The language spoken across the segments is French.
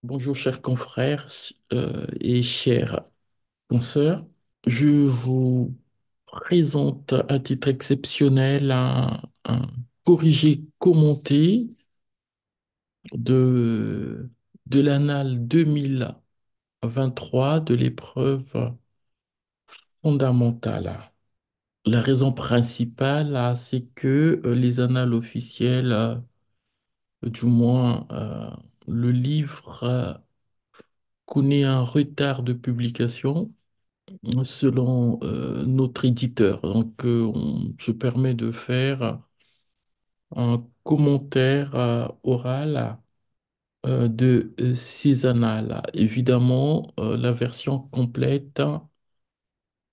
Bonjour chers confrères et chères consoeurs. Je vous présente à titre exceptionnel un corrigé commenté de, de l'annale 2023 de l'épreuve fondamentale. La raison principale, c'est que les annales officielles, du moins le livre, connaît un retard de publication selon notre éditeur. Donc, on se permet de faire un commentaire oral de ces annales. Évidemment, la version complète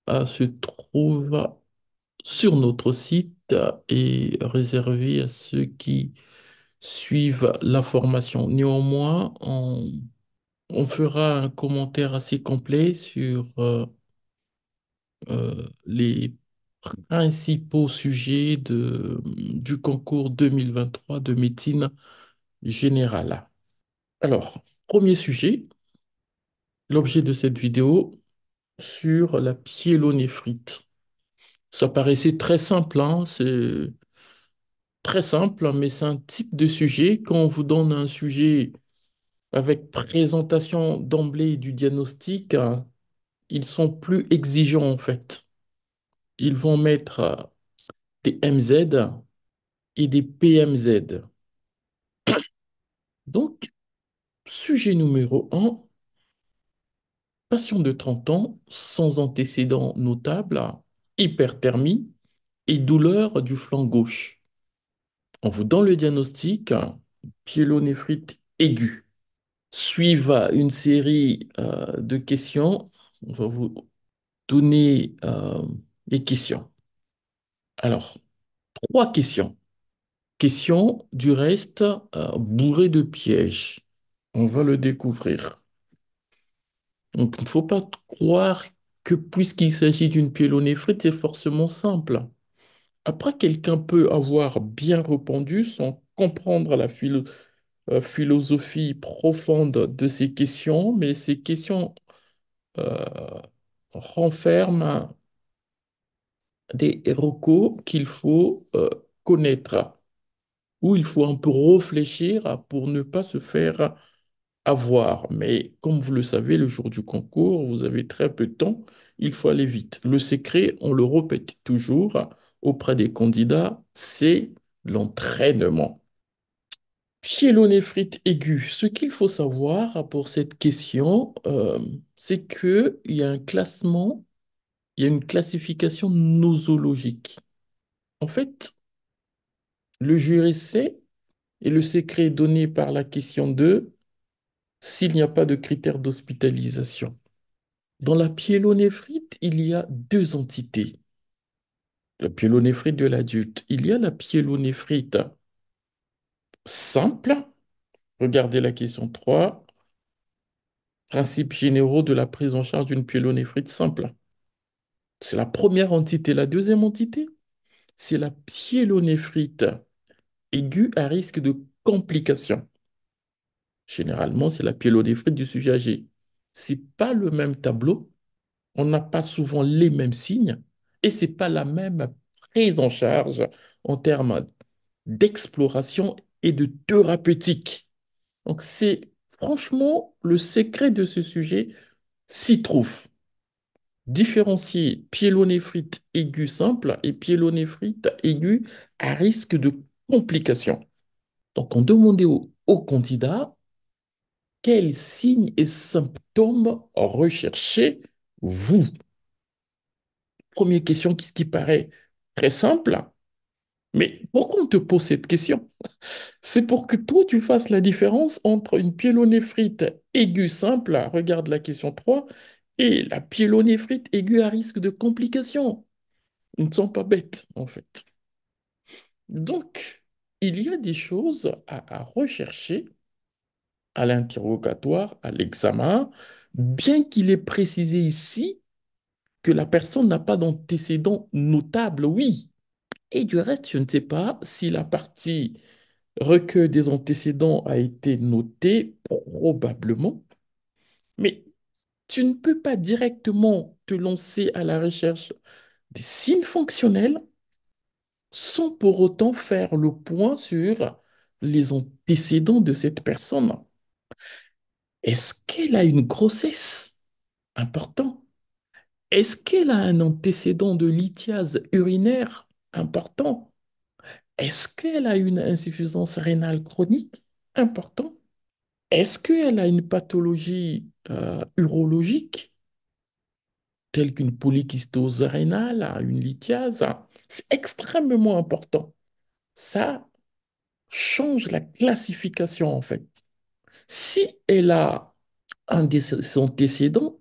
se trouve sur notre site et réservée à ceux qui suivent la formation. Néanmoins, on fera un commentaire assez complet sur les principaux sujets du concours 2023 de médecine générale. Alors, premier sujet, l'objet de cette vidéo sur la pyélonéphrite. Ça paraissait très simple, hein, c'est très simple, mais c'est un type de sujet. Quand on vous donne un sujet avec présentation d'emblée du diagnostic, ils sont plus exigeants en fait. Ils vont mettre des MZ et des PMZ. Donc, sujet numéro un, patient de 30 ans, sans antécédent notable, hyperthermie et douleur du flanc gauche. On vous donne le diagnostic, pyélonéphrite aiguë. Suivent une série de questions. On va vous donner les questions. Alors, trois questions. Questions du reste bourrées de pièges. On va le découvrir. Donc, il ne faut pas croire que puisqu'il s'agit d'une pyélonéphrite, c'est forcément simple. Après, quelqu'un peut avoir bien répondu sans comprendre la philosophie profonde de ces questions, mais ces questions euh, renferment des recos qu'il faut connaître, où il faut un peu réfléchir pour ne pas se faire avoir. Mais comme vous le savez, le jour du concours, vous avez très peu de temps, il faut aller vite. Le secret, on le répète toujours auprès des candidats, c'est l'entraînement. Pyélonéphrite aiguë. Ce qu'il faut savoir pour cette question, c'est qu'il y a un classement, il y a une classification nosologique. En fait, le jury sait, et le secret est donné par la question 2 s'il n'y a pas de critère d'hospitalisation. Dans la pyélonéphrite, il y a deux entités. La pyélonéphrite de l'adulte. Il y a la pyélonéphrite simple. Regardez la question 3. Principes généraux de la prise en charge d'une pyélonéphrite simple. C'est la première entité. La deuxième entité, c'est la pyélonéphrite aiguë à risque de complications. Généralement, c'est la pyélonéphrite du sujet âgé. C'est pas le même tableau, on n'a pas souvent les mêmes signes et c'est pas la même prise en charge en termes d'exploration et de thérapeutique. Donc c'est franchement le secret de ce sujet s'y trouve. Différencier pyélonéphrite aiguë simple et pyélonéphrite aiguë à risque de complications. Donc on demandait au candidat quels signes et symptômes recherchez-vous? Première question qui paraît très simple, mais pourquoi on te pose cette question? C'est pour que toi, tu fasses la différence entre une pyélonéphrite aiguë simple, regarde la question 3, et la pyélonéphrite aiguë à risque de complications. Ils ne sont pas bêtes, en fait. Donc, il y a des choses à rechercher à l'interrogatoire, à l'examen, bien qu'il est précisé ici que la personne n'a pas d'antécédent notable, oui. Et du reste, je ne sais pas si la partie Recueil des antécédents a été noté, probablement, mais tu ne peux pas directement te lancer à la recherche des signes fonctionnels sans pour autant faire le point sur les antécédents de cette personne. Est-ce qu'elle a une grossesse? Important. Est-ce qu'elle a un antécédent de lithiase urinaire? Important. Est-ce qu'elle a une insuffisance rénale chronique? Important. Est-ce qu'elle a une pathologie urologique, telle qu'une polykystose rénale, une lithiase? C'est extrêmement important. Ça change la classification, en fait. Si elle a un de ses antécédents,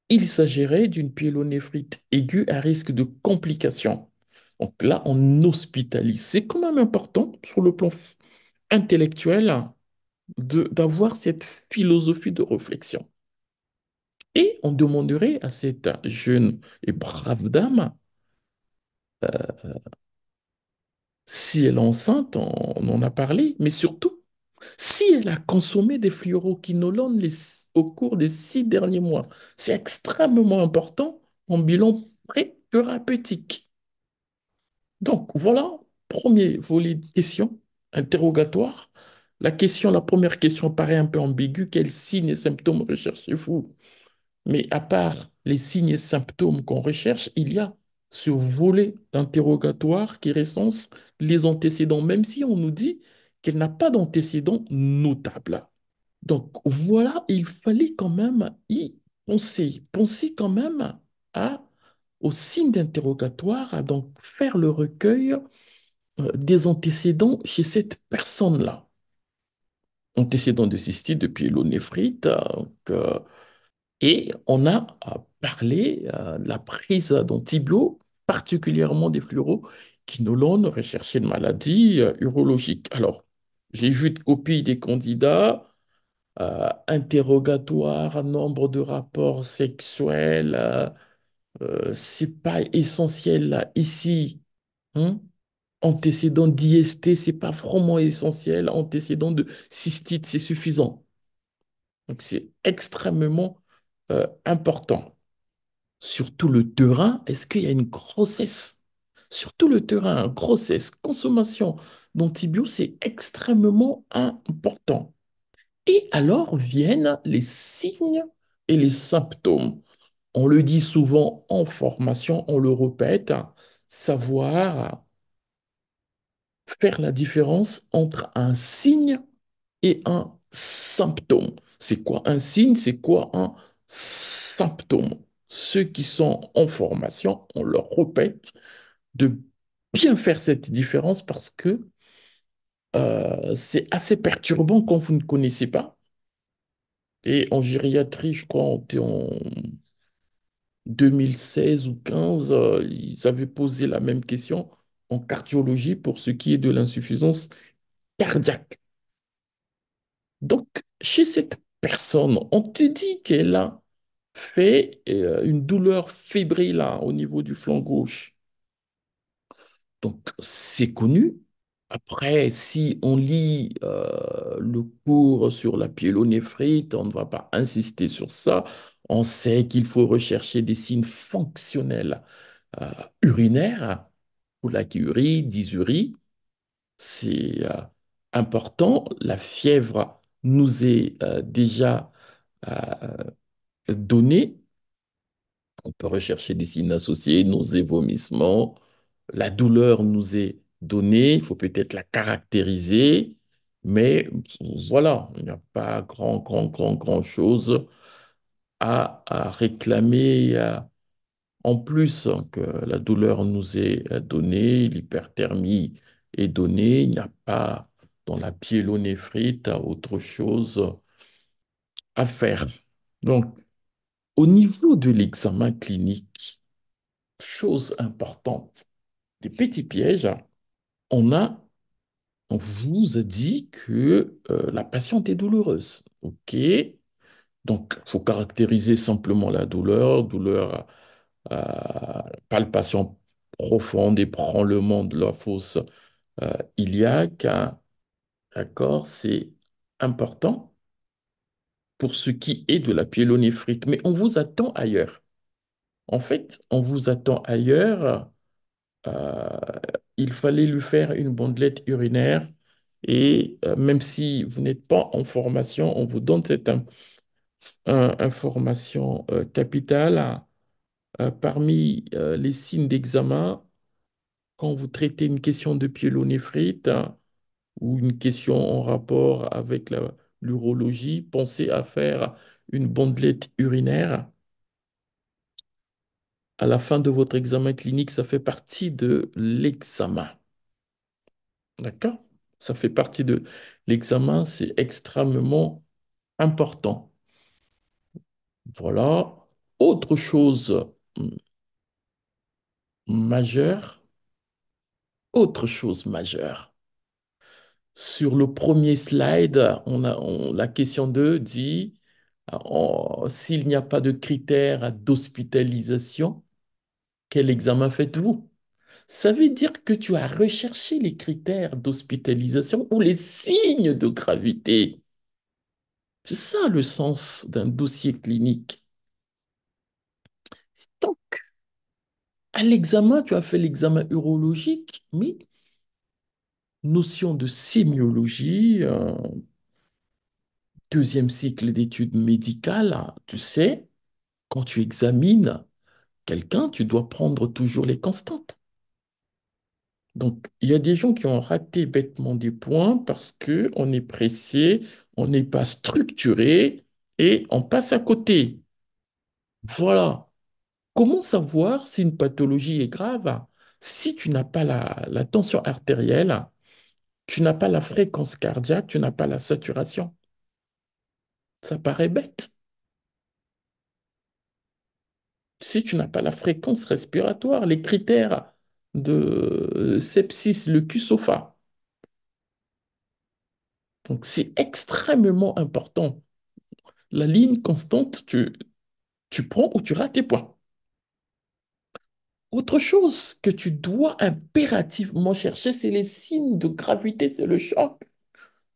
il s'agirait d'une pyélonéphrite aiguë à risque de complications. Donc là, on hospitalise. C'est quand même important sur le plan intellectuel d'avoir cette philosophie de réflexion. Et on demanderait à cette jeune et brave dame, si elle est enceinte, on en a parlé, mais surtout, si elle a consommé des fluoroquinolones au cours des 6 derniers mois. C'est extrêmement important en bilan thérapeutique. Donc voilà, premier volet de question, interrogatoire. La première question paraît un peu ambiguë. Quels signes et symptômes recherchez-vous? Mais à part les signes et symptômes qu'on recherche, il y a ce volet d'interrogatoire qui recense les antécédents, même si on nous dit qu'elle n'a pas d'antécédents notables. Donc voilà, il fallait quand même y penser, penser quand même à, aux signes d'interrogatoire, à donc faire le recueil des antécédents chez cette personne-là. Antécédents de cystite, de pyélonéphrite, et on a parlé de la prise d'antibiotiques, particulièrement des fluoroquinolones, rechercher une maladie urologique. Alors, j'ai vu de copies des candidats, interrogatoire, nombre de rapports sexuels, c'est pas essentiel là, ici. Hein. Antécédent d'IST, c'est pas vraiment essentiel. Antécédent de cystite, c'est suffisant. Donc, c'est extrêmement important. Surtout le terrain, est-ce qu'il y a une grossesse? Surtout le terrain, grossesse, consommation d'antibiotiques, c'est extrêmement important. Et alors viennent les signes et les symptômes. On le dit souvent en formation, on le répète, savoir faire la différence entre un signe et un symptôme. C'est quoi un signe? C'est quoi un symptôme? Ceux qui sont en formation, on leur répète de bien faire cette différence parce que c'est assez perturbant quand vous ne connaissez pas. Et en gériatrie, je crois, en 2016 ou 15, ils avaient posé la même question en cardiologie pour ce qui est de l'insuffisance cardiaque. Donc, chez cette personne, on te dit qu'elle a fait une douleur fébrile là, au niveau du flanc gauche. Donc, c'est connu. Après, si on lit le cours sur la pyélonéphrite, on ne va pas insister sur ça. On sait qu'il faut rechercher des signes fonctionnels euh, urinaires, colacurie, dysurie. C'est important. La fièvre nous est déjà euh, donnée. On peut rechercher des signes associés, nausées, vomissements. La douleur nous est donnée. Il faut peut-être la caractériser. Mais voilà, il n'y a pas grand chose à réclamer en plus que la douleur nous est donnée, l'hyperthermie est donnée. Il n'y a pas dans la pyélonéphrite autre chose à faire. Donc, au niveau de l'examen clinique, chose importante, des petits pièges, on a, on vous a dit que la patiente est douloureuse. OK? Donc, il faut caractériser simplement la douleur, douleur, palpation profonde, ébranlement de la fosse iliaque, hein. D'accord? C'est important pour ce qui est de la pyélonéphrite, mais on vous attend ailleurs. En fait, on vous attend ailleurs. euh, il fallait lui faire une bandelette urinaire et même si vous n'êtes pas en formation, on vous donne cette information capitale. Parmi les signes d'examen, quand vous traitez une question de pyélonéphrite ou une question en rapport avec l'urologie, pensez à faire une bandelette urinaire. À la fin de votre examen clinique, ça fait partie de l'examen. D'accord? Ça fait partie de l'examen, c'est extrêmement important. Voilà. Autre chose majeure, autre chose majeure. Sur le premier slide, la question 2 dit s'il n'y a pas de critères d'hospitalisation, quel examen faites-vous? Ça veut dire que tu as recherché les critères d'hospitalisation ou les signes de gravité. C'est ça le sens d'un dossier clinique. Donc, à l'examen, tu as fait l'examen urologique, mais notion de sémiologie, deuxième cycle d'études médicales, tu sais, quand tu examines quelqu'un, tu dois prendre toujours les constantes. Donc, il y a des gens qui ont raté bêtement des points parce que on est pressé, on n'est pas structuré et on passe à côté. Voilà. Comment savoir si une pathologie est grave? Si tu n'as pas la tension artérielle, tu n'as pas la fréquence cardiaque, tu n'as pas la saturation. Ça paraît bête. Si tu n'as pas la fréquence respiratoire, les critères de sepsis, le QSOFA. Donc, c'est extrêmement important. La ligne constante, tu prends ou tu rates tes points. Autre chose que tu dois impérativement chercher, c'est les signes de gravité, c'est le choc.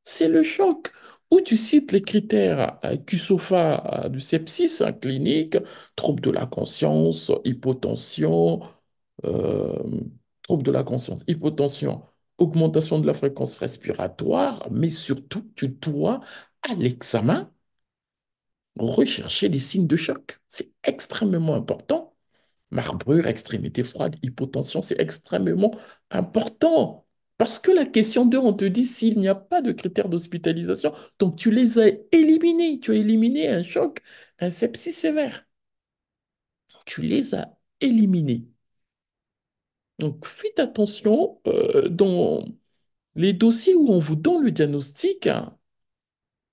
C'est le choc. Où tu cites les critères QSOFA du sepsis clinique, trouble de la conscience, hypotension, euh, trouble de la conscience, hypotension, augmentation de la fréquence respiratoire, mais surtout, tu dois, à l'examen, rechercher les signes de choc. C'est extrêmement important. Marbrure, extrémité froide, hypotension, c'est extrêmement important. Parce que la question 2, on te dit s'il n'y a pas de critères d'hospitalisation, donc tu les as éliminés. Tu as éliminé un choc, un sepsis sévère. Tu les as éliminés. Donc faites attention dans les dossiers où on vous donne le diagnostic, hein,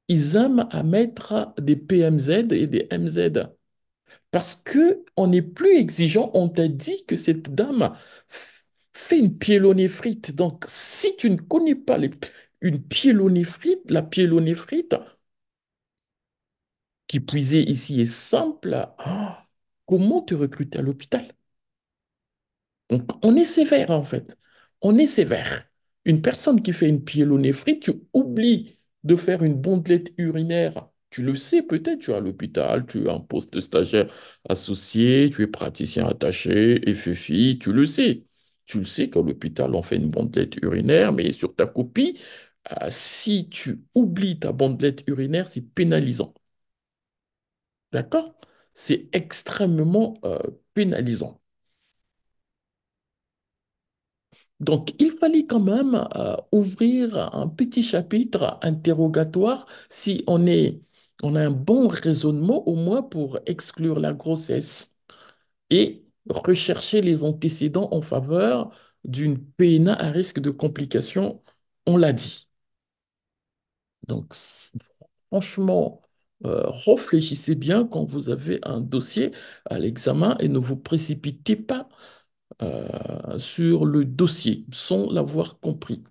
ils aiment à mettre des PMZ et des MZ. Parce que on est plus exigeant, on t'a dit que cette dame fait une pyélonéphrite. Donc, si tu ne connais pas une pyélonéphrite, la pyélonéphrite, qui puisée ici est simple, comment te recruter à l'hôpital? Donc, on est sévère en fait. On est sévère. Une personne qui fait une pyélonéphrite, tu oublies de faire une bandelette urinaire. Tu le sais peut-être, tu es à l'hôpital, tu es un poste stagiaire associé, tu es praticien attaché, FFI, tu le sais. Tu le sais qu'à l'hôpital, on fait une bandelette urinaire, mais sur ta copie, si tu oublies ta bandelette urinaire, c'est pénalisant. D'accord? C'est extrêmement pénalisant. Donc, il fallait quand même ouvrir un petit chapitre interrogatoire si on a un bon raisonnement au moins pour exclure la grossesse et rechercher les antécédents en faveur d'une PNA à risque de complications, on l'a dit. Donc, franchement, réfléchissez bien quand vous avez un dossier à l'examen et ne vous précipitez pas sur le dossier sans l'avoir compris.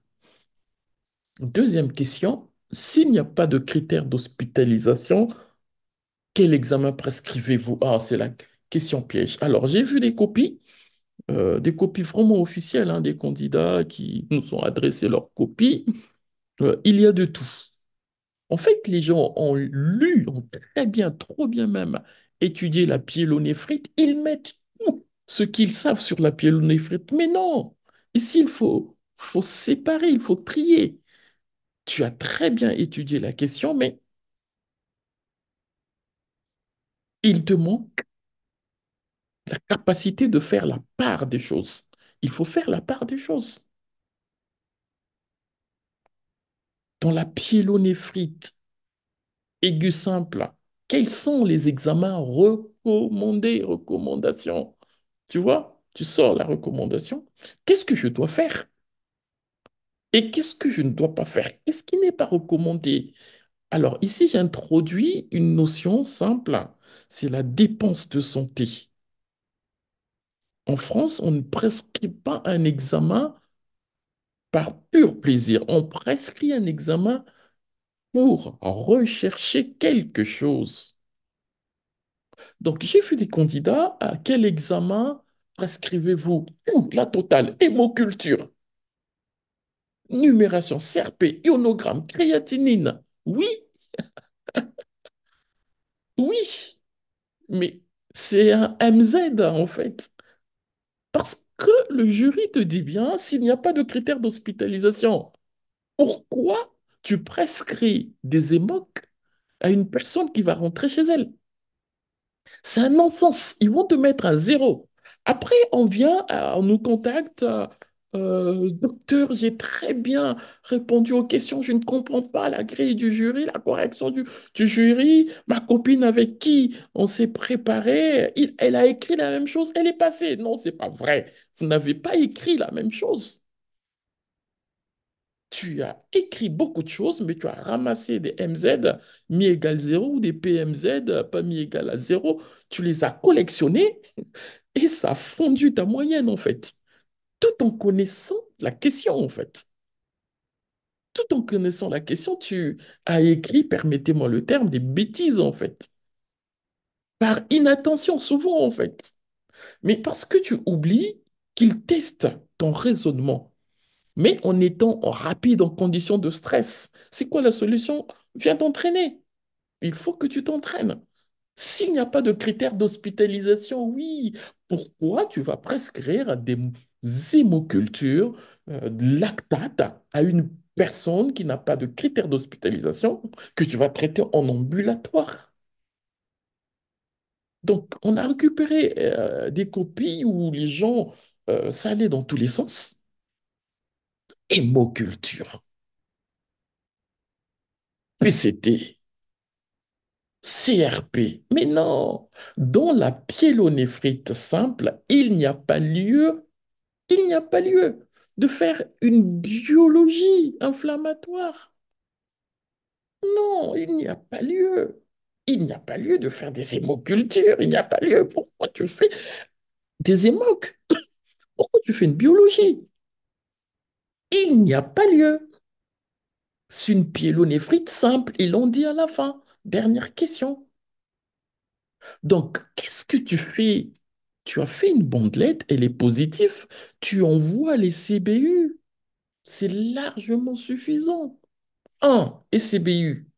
Deuxième question, s'il n'y a pas de critères d'hospitalisation, quel examen prescrivez-vous? Ah, c'est la question piège. Alors, j'ai vu des copies vraiment officielles, hein, des candidats qui nous ont adressé leurs copies. Il y a de tout. En fait, les gens ont lu, ont très bien, trop bien même, étudié la pyélonéphrite. Ils mettent tout ce qu'ils savent sur la pyélonéphrite. Mais non, ici, faut séparer, il faut trier. Tu as très bien étudié la question, mais il te manque la capacité de faire la part des choses. Il faut faire la part des choses. Dans la pyélonéphrite aiguë simple, quels sont les examens recommandés, recommandations? Tu vois, tu sors la recommandation. Qu'est-ce que je dois faire et qu'est-ce que je ne dois pas faire? Qu'est-ce qui n'est pas recommandé? Alors ici, j'introduis une notion simple, c'est la dépense de santé. En France, on ne prescrit pas un examen par pur plaisir. On prescrit un examen pour rechercher quelque chose. Donc, j'ai vu des candidats à quel examen prescrivez-vous? La totale, hémoculture, numération, CRP, ionogramme, créatinine. Oui, oui, mais c'est un MZ en fait. Parce que le jury te dit bien, s'il n'y a pas de critères d'hospitalisation, pourquoi tu prescris des émocs à une personne qui va rentrer chez elle? C'est un non-sens. Ils vont te mettre à zéro. Après, on nous contacte. Docteur, j'ai très bien répondu aux questions. Je ne comprends pas la grille du jury, la correction du jury. Ma copine avec qui on s'est préparé, elle a écrit la même chose. Elle est passée. Non, c'est pas vrai. Vous n'avez pas écrit la même chose. Tu as écrit beaucoup de choses, mais tu as ramassé des MZ mi égale zéro ou des PMZ pas mi égale à zéro. Tu les as collectionnés et ça a fondu ta moyenne, en fait. Tout en connaissant la question, en fait. Tout en connaissant la question, tu as écrit, permettez-moi le terme, des bêtises, en fait. Par inattention, souvent, en fait. Mais parce que tu oublies qu'ils testent ton raisonnement, mais en étant rapide en conditions de stress. C'est quoi la solution? Viens t'entraîner. Il faut que tu t'entraînes. S'il n'y a pas de critères d'hospitalisation, oui, pourquoi tu vas prescrire des hémocultures, de lactate à une personne qui n'a pas de critères d'hospitalisation que tu vas traiter en ambulatoire? Donc, on a récupéré des copies où les gens, ça allait dans tous les sens. Hémoculture, PCT, CRP. Mais non, dans la pyélonéphrite simple, il n'y a pas lieu de faire une biologie inflammatoire. Non, il n'y a pas lieu. Il n'y a pas lieu de faire des hémocultures. Il n'y a pas lieu. Pourquoi tu fais des hémocs? Pourquoi tu fais une biologie? Il n'y a pas lieu. C'est une pyélonéphrite simple. Ils l'ont dit à la fin. Dernière question. Donc, qu'est-ce que tu fais? Tu as fait une bandelette, elle est positive. Tu envoies les CBU. C'est largement suffisant. Et CBU.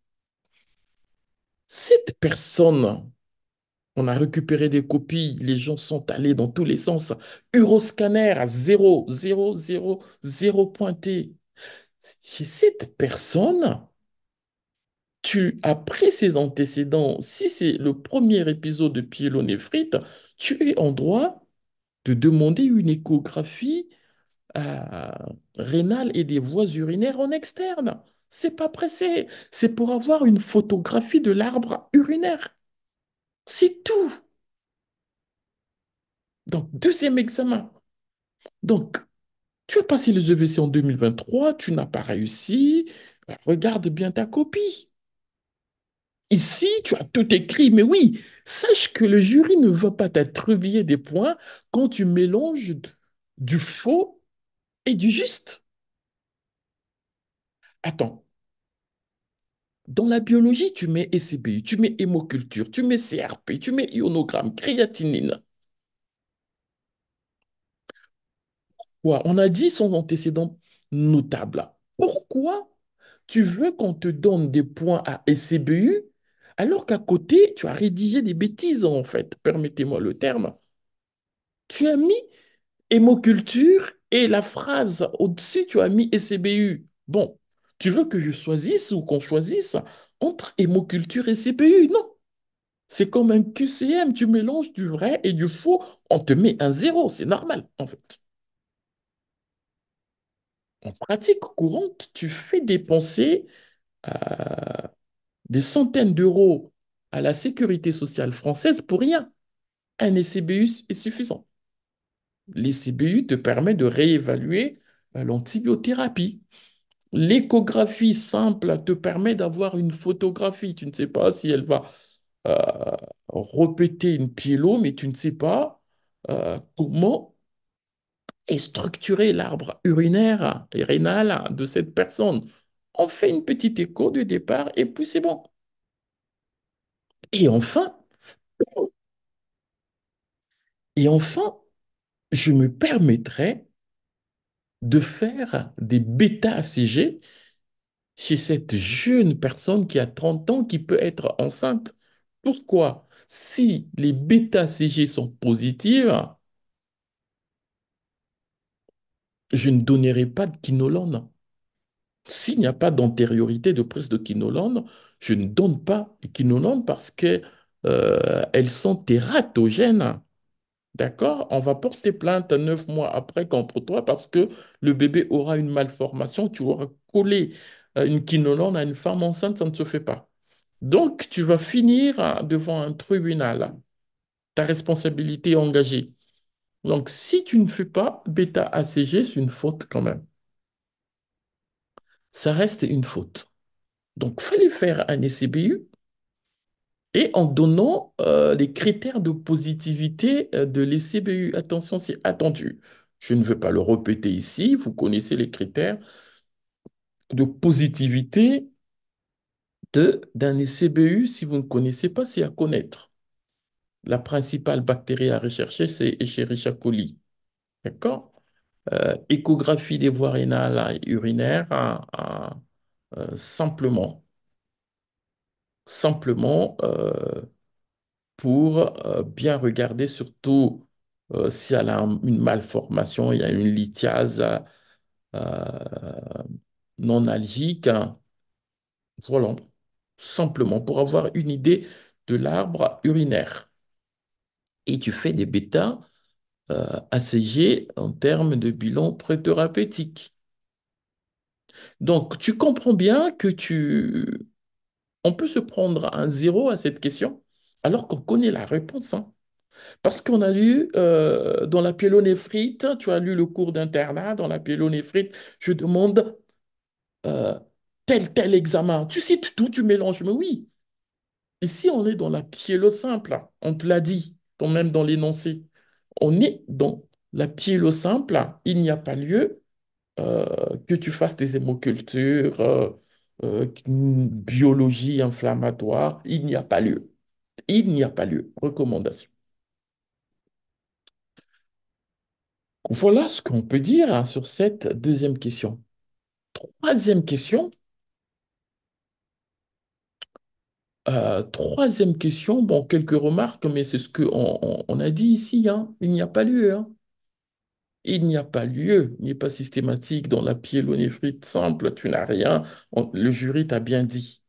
Cette personne, on a récupéré des copies, les gens sont allés dans tous les sens. Euroscanner à 0, 0, 0, 0 pointé. Chez cette personne, après ses antécédents, si c'est le premier épisode de pyélonéphrite, tu es en droit de demander une échographie euh, rénale et des voies urinaires en externe. C'est pas pressé. C'est pour avoir une photographie de l'arbre urinaire. C'est tout. Donc, deuxième examen. Donc, tu as passé les EVC en 2023, tu n'as pas réussi. Regarde bien ta copie. Ici, tu as tout écrit, mais oui, sache que le jury ne va pas t'attribuer des points quand tu mélanges du faux et du juste. Attends, dans la biologie, tu mets SCBU, tu mets hémoculture, tu mets CRP, tu mets ionogramme, créatinine. Quoi? On a dit son antécédent notable. Pourquoi? Tu veux qu'on te donne des points à SCBU, alors qu'à côté, tu as rédigé des bêtises, en fait. Permettez-moi le terme. Tu as mis hémoculture et la phrase au-dessus, tu as mis SCBU. Bon, tu veux que je choisisse ou qu'on choisisse entre hémoculture et CPU? Non. C'est comme un QCM, tu mélanges du vrai et du faux, on te met un zéro, c'est normal, en fait. En pratique courante, tu fais dépenser des centaines d'euros à la sécurité sociale française pour rien. Un SCBU est suffisant. Les CBU te permettent de réévaluer l'antibiothérapie. L'échographie simple te permet d'avoir une photographie. Tu ne sais pas si elle va euh, répéter une pyélo, mais tu ne sais pas comment est structuré l'arbre urinaire et rénal de cette personne. On fait une petite écho de départ et puis c'est bon. Et enfin, et enfin, je me permettrai de faire des bêta-ACG chez cette jeune personne qui a 30 ans qui peut être enceinte. Pourquoi? Si les bêta-CG sont positives, je ne donnerai pas de quinolone. S'il n'y a pas d'antériorité de prise de quinolone, je ne donne pas de quinolone parce que, elles sont tératogènes. D'accord? On va porter plainte 9 mois après contre toi parce que le bébé aura une malformation. Tu auras collé une quinolone à une femme enceinte, ça ne se fait pas. Donc, tu vas finir devant un tribunal. Ta responsabilité est engagée. Donc, si tu ne fais pas bêta-ACG, c'est une faute quand même. Ça reste une faute. Donc, fallait faire un SCBU et en donnant les critères de positivité de l'SCBU. Attention, c'est attendu. Je ne vais pas le répéter ici. Vous connaissez les critères de positivité d'un SCBU. Si vous ne connaissez pas, c'est à connaître. La principale bactérie à rechercher, c'est Escherichia coli. D'accord? Échographie des voies rénales et urinaires, simplement. Simplement pour bien regarder, surtout si elle a une malformation, il y a une lithiase non algique, hein. Voilà. Simplement pour avoir une idée de l'arbre urinaire. Et tu fais des bêta ACG en termes de bilan pré-thérapeutique. Donc, tu comprends bien que on peut se prendre un zéro à cette question alors qu'on connaît la réponse, hein. Parce qu'on a lu dans la pyélonéphrite, tu as lu le cours d'internat, dans la pyélonéphrite, je demande euh, tel examen. Tu cites tout, tu mélanges, mais oui. Et si on est dans la pyélo simple, on te l'a dit, même dans l'énoncé, on est dans la pyélo simple, il n'y a pas lieu que tu fasses des hémocultures, une biologie inflammatoire, il n'y a pas lieu. Il n'y a pas lieu. Recommandation. Voilà ce qu'on peut dire hein, sur cette deuxième question. Troisième question. Troisième question, bon, quelques remarques, mais c'est ce qu'on on a dit ici, hein. Il n'y a pas lieu, hein. Il n'y a pas lieu, il n'est pas systématique dans la pyélonéphrite simple, tu n'as rien. Le jury t'a bien dit.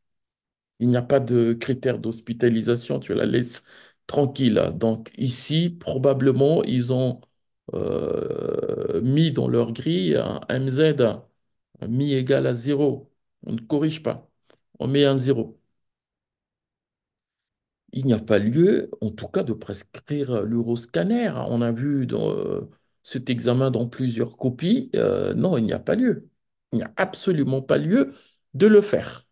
Il n'y a pas de critère d'hospitalisation, tu la laisses tranquille. Donc ici, probablement, ils ont mis dans leur grille un MZ, un mi égal à zéro. On ne corrige pas, on met un zéro. Il n'y a pas lieu, en tout cas, de prescrire l'uroscanner. On a vu dans, cet examen dans plusieurs copies. Non, il n'y a pas lieu. Il n'y a absolument pas lieu de le faire.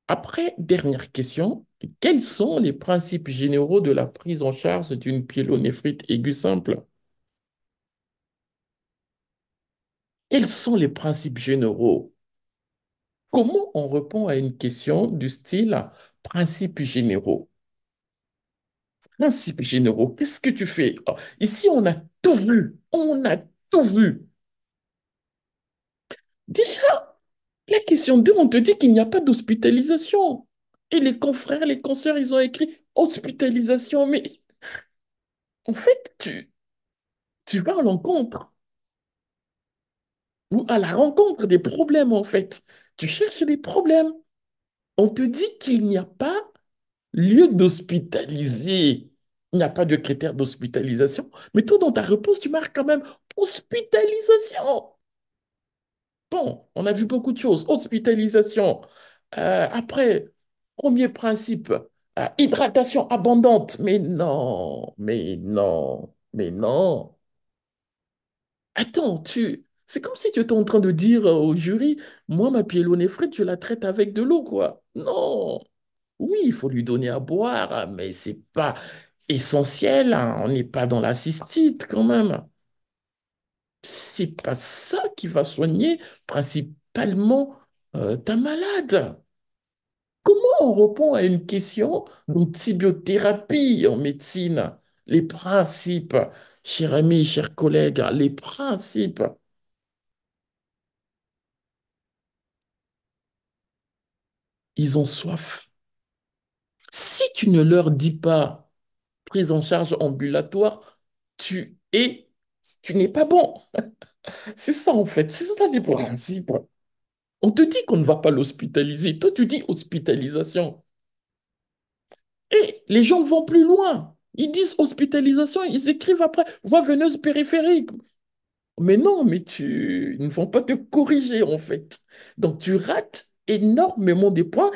Après, dernière question, quels sont les principes généraux de la prise en charge d'une pyélonéphrite aiguë simple? Quels sont les principes généraux? Comment on répond à une question du style principes généraux? Principes généraux, qu'est-ce que tu fais? Oh, ici, on a tout vu. On a tout vu. Déjà, la question 2, on te dit qu'il n'y a pas d'hospitalisation. Et les confrères, les consoeurs, ils ont écrit hospitalisation. Mais en fait, tu vas à l'encontre ou à la rencontre des problèmes, en fait. Tu cherches les problèmes. On te dit qu'il n'y a pas lieu d'hospitaliser. Il n'y a pas de critère d'hospitalisation. Mais toi, dans ta réponse, tu marques quand même hospitalisation. Bon, on a vu beaucoup de choses. Hospitalisation. Après, premier principe, hydratation abondante. Mais non, mais non, mais non. Attends, c'est comme si tu étais en train de dire au jury, moi, ma pyélonéphrite, je la traite avec de l'eau, quoi. Non. Oui, il faut lui donner à boire, mais c'est pas essentiel, hein. On n'est pas dans la cystite quand même. C'est pas ça qui va soigner principalement ta malade. Comment on répond à une question d'antibiothérapie en médecine? Les principes, cher ami, chers collègues, les principes, ils ont soif. Si tu ne leur dis pas prise en charge ambulatoire, tu es, tu n'es pas bon. C'est ça en fait, c'est ça les principes. On te dit qu'on ne va pas l'hospitaliser, toi tu dis hospitalisation. Et les gens vont plus loin. Ils disent hospitalisation, ils écrivent après voie veineuse périphérique. Mais non, mais ils ne vont pas te corriger en fait. Donc tu rates énormément des points.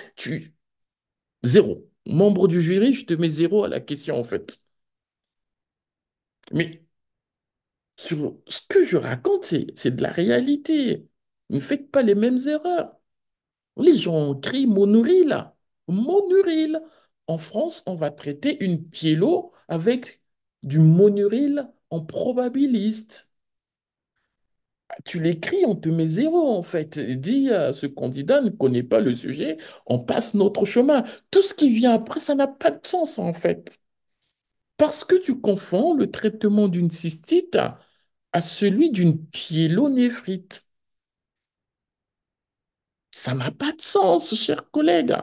Zéro. Membre du jury, je te mets zéro à la question en fait. Mais sur ce que je raconte, c'est de la réalité. Ne faites pas les mêmes erreurs. Les gens crient monoryl. Monoryl. En France, on va traiter une pyélo avec du monoryl en probabiliste. Tu l'écris, on te met zéro en fait. Dis à ce candidat ne connaît pas le sujet, on passe notre chemin. Tout ce qui vient après, ça n'a pas de sens en fait. Parce que tu confonds le traitement d'une cystite à celui d'une pyélonéphrite. Ça n'a pas de sens, chers collègues,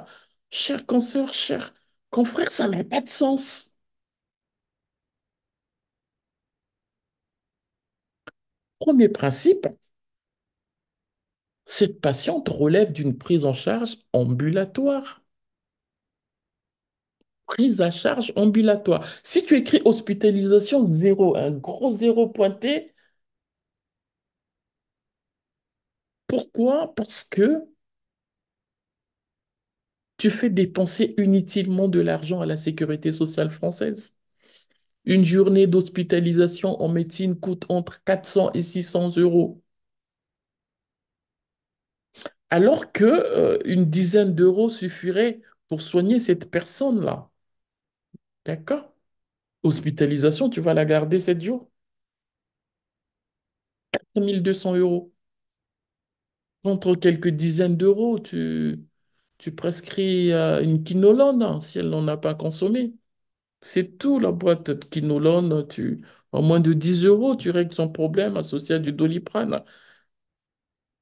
chers consoeurs, chers confrères, ça n'a pas de sens. Premier principe, cette patiente relève d'une prise en charge ambulatoire. Prise à charge ambulatoire. Si tu écris hospitalisation, zéro, un gros zéro pointé, pourquoi? Parce que tu fais dépenser inutilement de l'argent à la sécurité sociale française. Une journée d'hospitalisation en médecine coûte entre 400 et 600 euros. Alors que, une dizaine d'euros suffirait pour soigner cette personne-là. D'accord? Hospitalisation, tu vas la garder 7 jours, 1200 euros. Contre quelques dizaines d'euros, tu prescris une quinolone hein, si elle n'en a pas consommé. C'est tout, la boîte de quinolone. En moins de 10 euros, tu règles son problème associé à du Doliprane.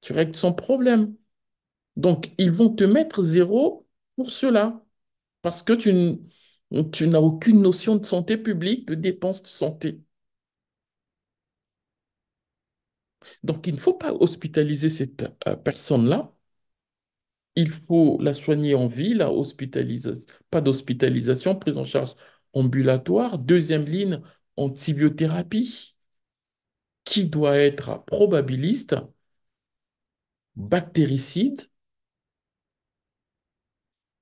Tu règles son problème. Donc, ils vont te mettre zéro pour cela. Parce que tu n'as aucune notion de santé publique, de dépenses de santé. Donc, il ne faut pas hospitaliser cette personne-là. Il faut la soigner en ville, pas d'hospitalisation, prise en charge ambulatoire. Deuxième ligne, antibiothérapie, qui doit être probabiliste, bactéricide,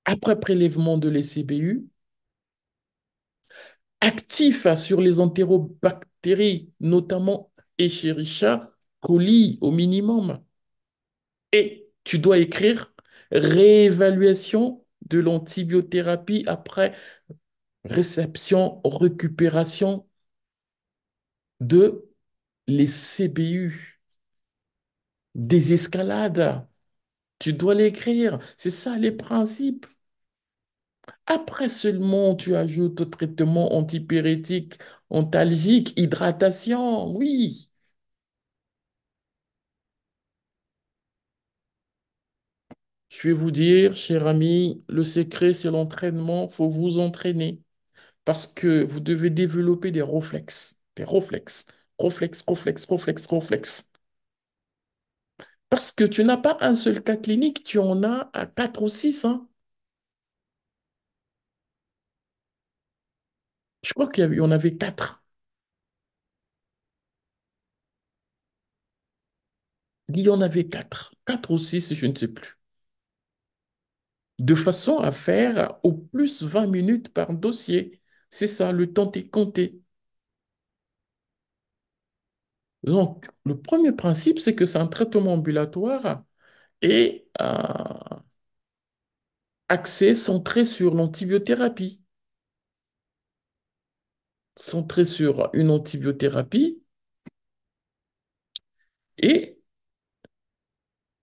après prélèvement de l'ECBU, actif sur les entérobactéries, notamment Escherichia coli au minimum. Et tu dois écrire réévaluation de l'antibiothérapie après réception, récupération de les CBU, des escalades. Tu dois l'écrire. C'est ça les principes. Après seulement, tu ajoutes au traitement antipyrétique, antalgique, hydratation. Oui. Je vais vous dire, cher ami, le secret, c'est l'entraînement. Il faut vous entraîner parce que vous devez développer des réflexes. Des réflexes. Réflexes, réflexes, réflexes, réflexes. Parce que tu n'as pas un seul cas clinique, tu en as à 4 ou 6, hein. Je crois qu'il y en avait 4. Il y en avait 4. 4 ou 6, je ne sais plus. De façon à faire au plus 20 minutes par dossier. C'est ça, le temps est compté. Donc, le premier principe, c'est que c'est un traitement ambulatoire et axé, centré sur l'antibiothérapie. Centré sur une antibiothérapie et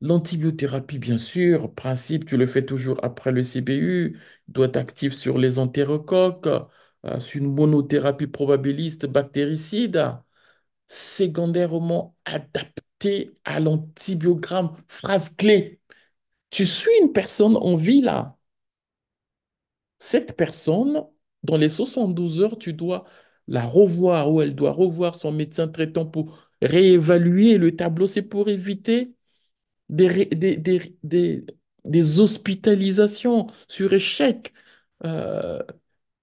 l'antibiothérapie, bien sûr, principe, tu le fais toujours après le CBU, doit être actif sur les entérocoques, sur une monothérapie probabiliste bactéricide, secondairement adapté à l'antibiogramme. Phrase clé. Tu suis une personne en vie là. Cette personne, dans les 72 heures, tu dois la revoir ou elle doit revoir son médecin traitant pour réévaluer le tableau. C'est pour éviter des, ré- des hospitalisations sur échec euh,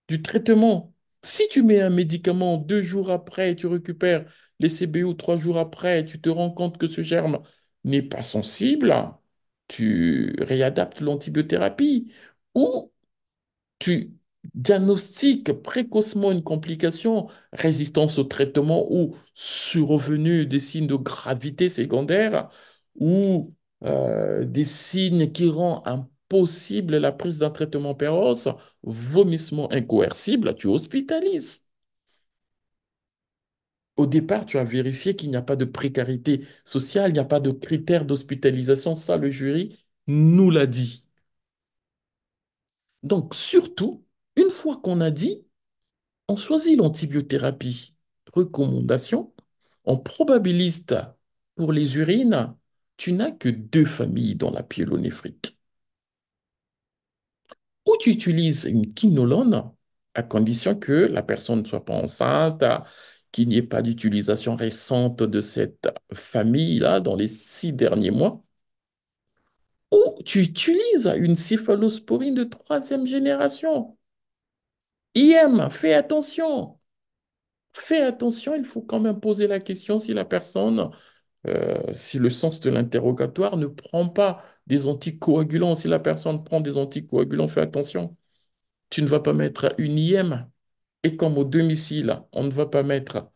du traitement. Si tu mets un médicament 2 jours après et tu récupères les CBU 3 jours après et tu te rends compte que ce germe n'est pas sensible, tu réadaptes l'antibiothérapie ou tu diagnostiques précocement une complication, résistance au traitement ou survenue des signes de gravité secondaire ou des signes qui rendent impossible la prise d'un traitement féroce, vomissement incoercible, tu hospitalises. Au départ, tu as vérifié qu'il n'y a pas de précarité sociale, il n'y a pas de critères d'hospitalisation. Ça, le jury nous l'a dit. Donc, surtout, une fois qu'on a dit, on choisit l'antibiothérapie. Recommandation. En probabiliste pour les urines, tu n'as que 2 familles dans la pyélonéphrite. Ou tu utilises une quinolone, à condition que la personne ne soit pas enceinte, qu'il n'y ait pas d'utilisation récente de cette famille-là dans les 6 derniers mois. Ou tu utilises une céphalosporine de 3e génération. IM, fais attention. Fais attention, il faut quand même poser la question si la personne, si le sens de l'interrogatoire ne prend pas des anticoagulants. Si la personne prend des anticoagulants, fais attention. Tu ne vas pas mettre une IM. Et comme au domicile, on ne va pas mettre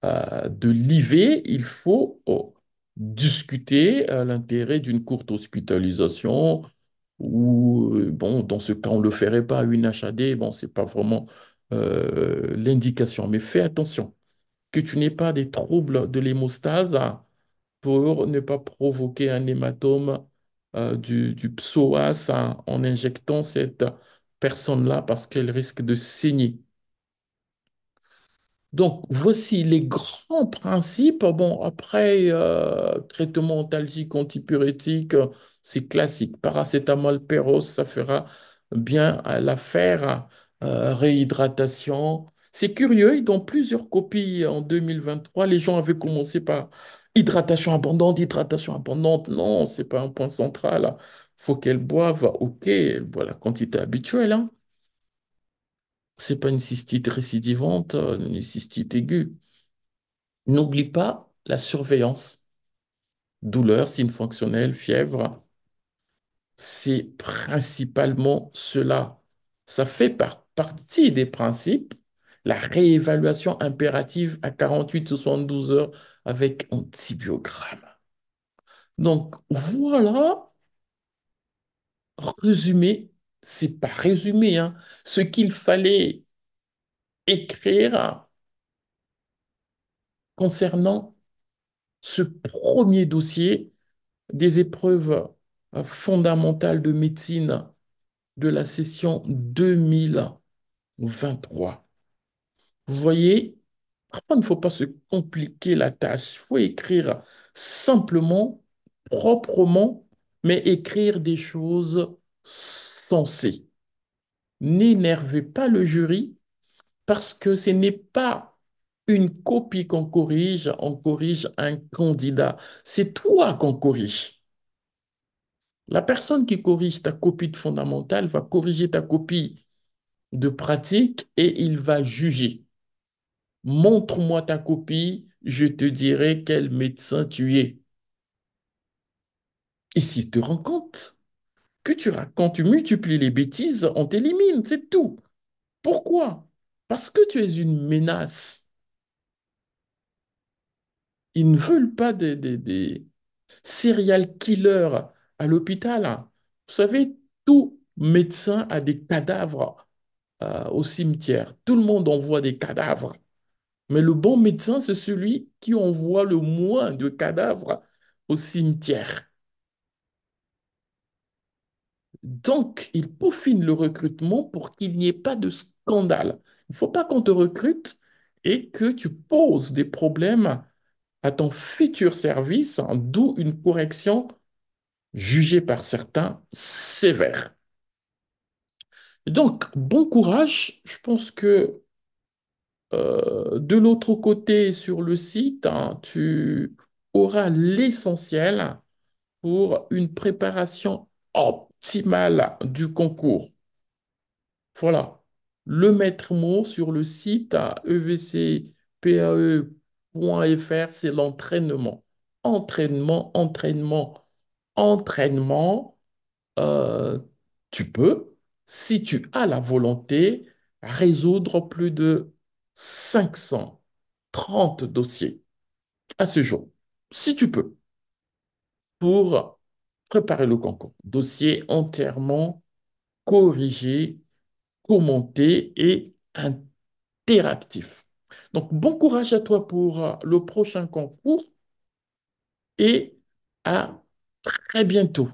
de l'IV, il faut discuter l'intérêt d'une courte hospitalisation ou, bon, dans ce cas, on ne le ferait pas, une HAD, bon, ce n'est pas vraiment l'indication. Mais fais attention que tu n'aies pas des troubles de l'hémostase pour ne pas provoquer un hématome du psoas en injectant cette personne-là parce qu'elle risque de saigner. Donc, voici les grands principes. Bon, après, traitement antalgique, antipyrétique, c'est classique. Paracétamol, Péros, ça fera bien l'affaire. Réhydratation. C'est curieux, dans plusieurs copies en 2023, les gens avaient commencé par hydratation abondante, hydratation abondante. Non, c'est pas un point central. Faut qu'elle boive, ok, elle boit la quantité habituelle, hein. C'est pas une cystite récidivante, une cystite aiguë. N'oublie pas la surveillance. Douleur, signes fonctionnels, fièvre, c'est principalement cela. Ça fait partie des principes. La réévaluation impérative à 48-72 heures avec antibiogramme. Donc voilà, résumé, c'est pas résumé, hein, ce qu'il fallait écrire concernant ce premier dossier des épreuves fondamentales de médecine de la session 2023. Vous voyez, parfois, il ne faut pas se compliquer la tâche. Il faut écrire simplement, proprement. mais écrire des choses sensées. N'énervez pas le jury parce que ce n'est pas une copie qu'on corrige, on corrige un candidat. C'est toi qu'on corrige. La personne qui corrige ta copie de fondamentale va corriger ta copie de pratique et il va juger. Montre-moi ta copie, je te dirai quel médecin tu es. Et s'il te rend compte que tu racontes, tu multiplies les bêtises, on t'élimine, c'est tout. Pourquoi? Parce que tu es une menace. Ils ne veulent pas des serial killers à l'hôpital, hein. Vous savez, tout médecin a des cadavres au cimetière. Tout le monde envoie des cadavres. Mais le bon médecin, c'est celui qui envoie le moins de cadavres au cimetière. Donc, il peaufine le recrutement pour qu'il n'y ait pas de scandale. Il ne faut pas qu'on te recrute et que tu poses des problèmes à ton futur service, hein, d'où une correction jugée par certains sévère. Donc, bon courage. Je pense que de l'autre côté, sur le site, hein, tu auras l'essentiel pour une préparation optimale du concours. Voilà. Le maître mot sur le site evcpae.fr, c'est l'entraînement. Entraînement, entraînement, entraînement. Euh, Tu peux, si tu as la volonté, résoudre plus de 530 dossiers à ce jour. Si tu peux, pour préparer le concours. Dossier entièrement corrigé, commenté et interactif. Donc, bon courage à toi pour le prochain concours et à très bientôt.